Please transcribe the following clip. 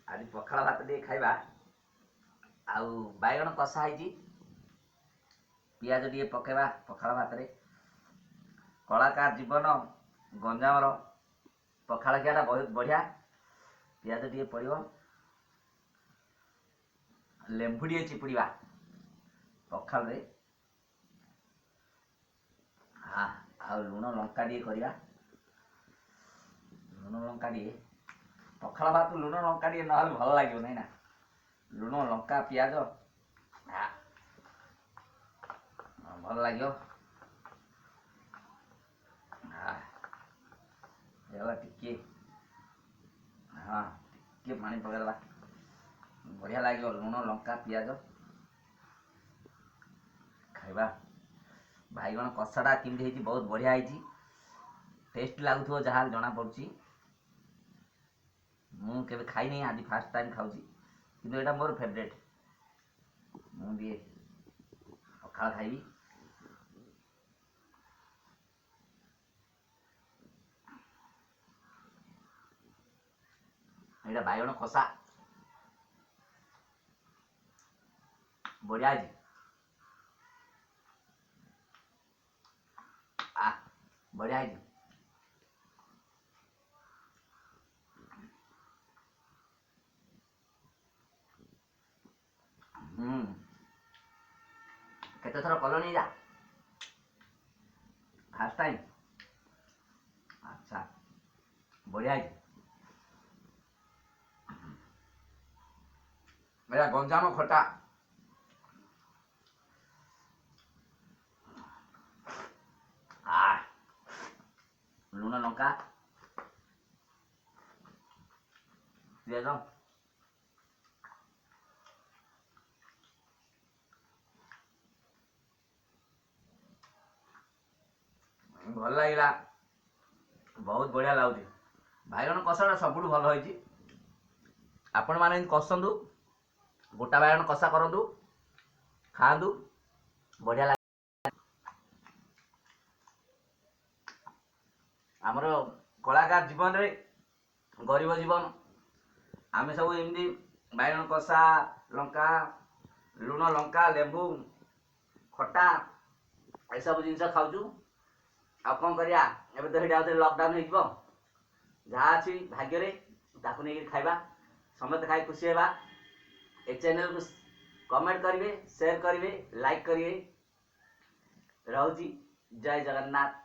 आज पखाड़ भात टे खाइबा आउ बैगण कषा है पियाज टे पकेबा पखाड़ भात रे कलाकार जीवन गंजामर पखाड़ खियाटा बहुत बढ़िया पियाज टे पड़ो लेंबू टे चिपुड़ा पखाड़ रे हाँ आ लुण लंका टे करवा लुण लंका टे पखाड़ भात लुण लंका टे ना भल लगे नहीं ना लुण लंका पियाज भल लगे टिके हाँ टिके पानी पकड़वा बढ़िया लगे लुण लंका पियाज खाइबा बैगण कषाटा केमती है बहुत बढ़िया है टेस्ट लगुव जहाँ जना पड़ी मुझे खाई नहीं आज फास्ट टाइम खाऊँ कि यहाँ मोर फेवरेट मुझे पखाड़ खाइबी यहाँ बैगण कषा बढ़िया है बढ़िया है केते थर कलनी जा फास्ट टाइम अच्छा बढ़िया है मेरा गंजाम खटा लुण लंका पियाज भल लगे बहुत बढ़िया लगुच बैगण कषाटा सब भल होती आपण मैंने कसतु गोटा बैगण कषा करूँ खातु बढ़िया लगे आमर कलाकार जीवन रे गरीब जीवन आम सब एमती बैगण कषा लंका लुण लंका लेंबू खटा ये सब जिन खाऊँ आ कौन करिया एबे तो हेटा लॉकडाउन हो जहाँ अच्छी भाग्य ताकू नहीं खाइबा समस्त खाई खुशी होगा ए चैनल को कमेंट करेंगे शेयर करेंगे लाइक करेंगे रोची जय जगन्नाथ।